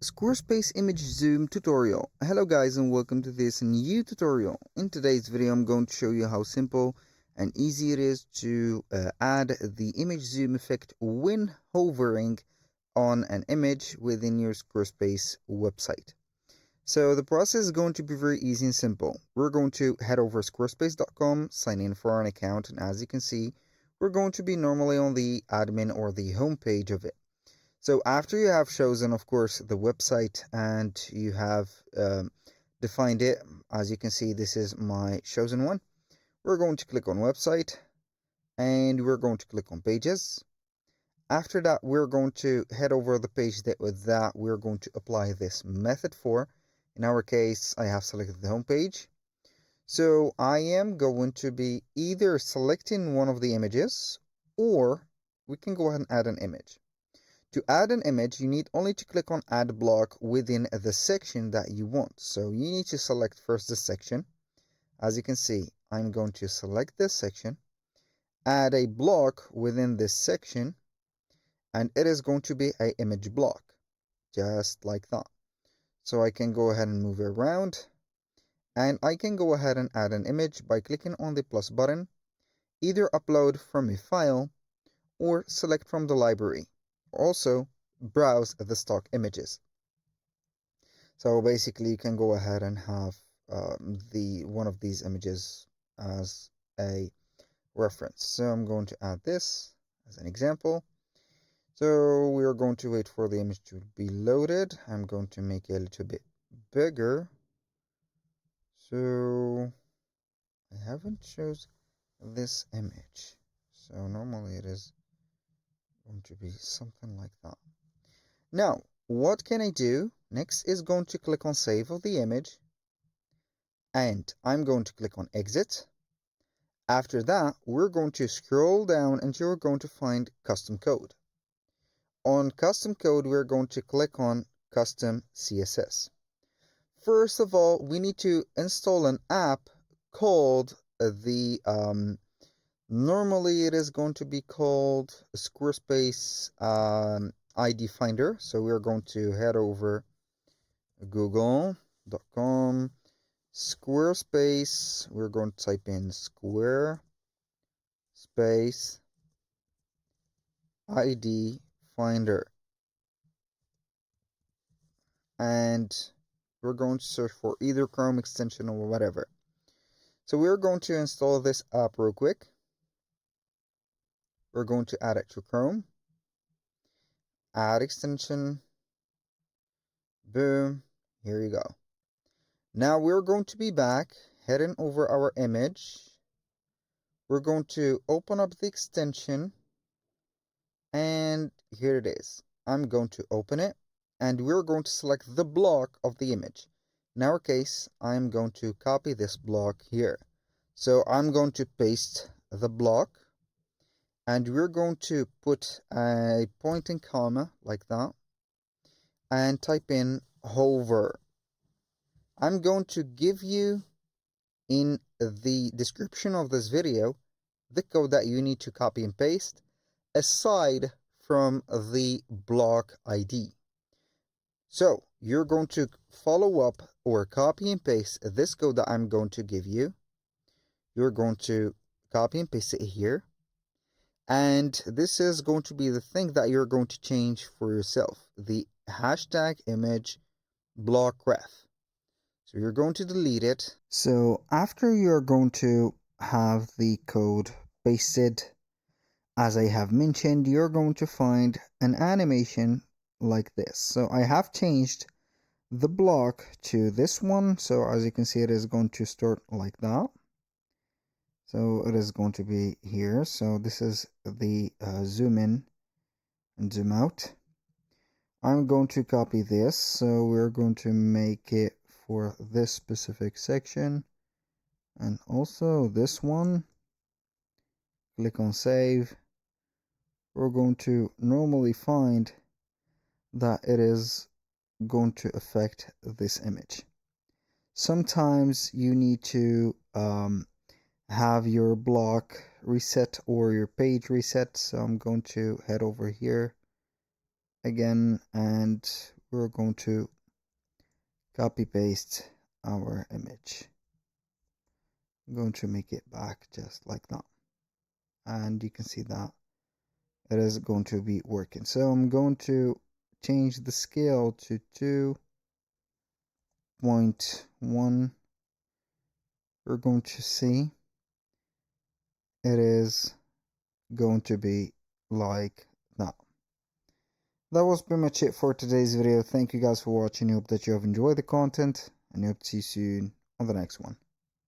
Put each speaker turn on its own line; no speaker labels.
Squarespace Image Zoom tutorial. Hello guys and welcome to this new tutorial. In today's video I'm going to show you how simple and easy it is to add the image zoom effect when hovering on an image within your Squarespace website. So the process is going to be very easy and simple. We're going to head over squarespace.com, sign in for an account, and as you can see, we're going to be normally on the admin or the home page of it. So after you have chosen, of course, the website and you have defined it, as you can see, this is my chosen one. We're going to click on website and we're going to click on pages. After that, we're going to head over the page that we're going to apply this method for. In our case, I have selected the home page. So I am going to be either selecting one of the images or we can go ahead and add an image. To add an image, you need only to click on add block within the section that you want. So you need to select first the section. As you can see, I'm going to select this section, add a block within this section, and it is going to be an image block, just like that. So I can go ahead and move it around, and I can go ahead and add an image by clicking on the plus button, either upload from a file or select from the library. Also, browse the stock images. So basically, you can go ahead and have one of these images as a reference. So I'm going to add this as an example. So we are going to wait for the image to be loaded. I'm going to make it a little bit bigger. So I haven't chosen this image. So normally it is going to be something like that. Now, what can I do? Next is going to click on save of the image. And I'm going to click on exit. After that, we're going to scroll down and you're going to find custom code. On custom code, we're going to click on custom CSS. First of all, we need to install an app called normally it is going to be called Squarespace ID Finder. So we're going to head over google.com Squarespace. We're going to type in Squarespace ID Finder. And we're going to search for either Chrome extension or whatever. So we're going to install this app real quick. We're going to add it to Chrome. Add extension. Boom. Here you go. Now we're going to be back, heading over our image. We're going to open up the extension. And here it is. I'm going to open it. And we're going to select the block of the image. In our case, I'm going to copy this block here. So I'm going to paste the block. And we're going to put a point and comma like that. And type in hover. I'm going to give you in the description of this video the code that you need to copy and paste aside from the block ID. So you're going to follow up or copy and paste this code that I'm going to give you. You're going to copy and paste it here. And this is going to be the thing that you're going to change for yourself. The hashtag image block ref. So you're going to delete it. So after you're going to have the code pasted, as I have mentioned, you're going to find an animation like this. So I have changed the block to this one. So as you can see, it is going to start like that. So it is going to be here. So this is the zoom in and zoom out. I'm going to copy this. So we're going to make it for this specific section. And also this one. Click on save. We're going to normally find that it is going to affect this image. Sometimes you need to have your block reset or your page reset. So I'm going to head over here again and we're going to copy paste our image. I'm going to make it back just like that, and you can see that it is going to be working. So I'm going to change the scale to 2.1. We're going to see it is going to be like that. That was pretty much it for today's video. Thank you guys for watching. I hope that you have enjoyed the content, and I hope to see you soon on the next one.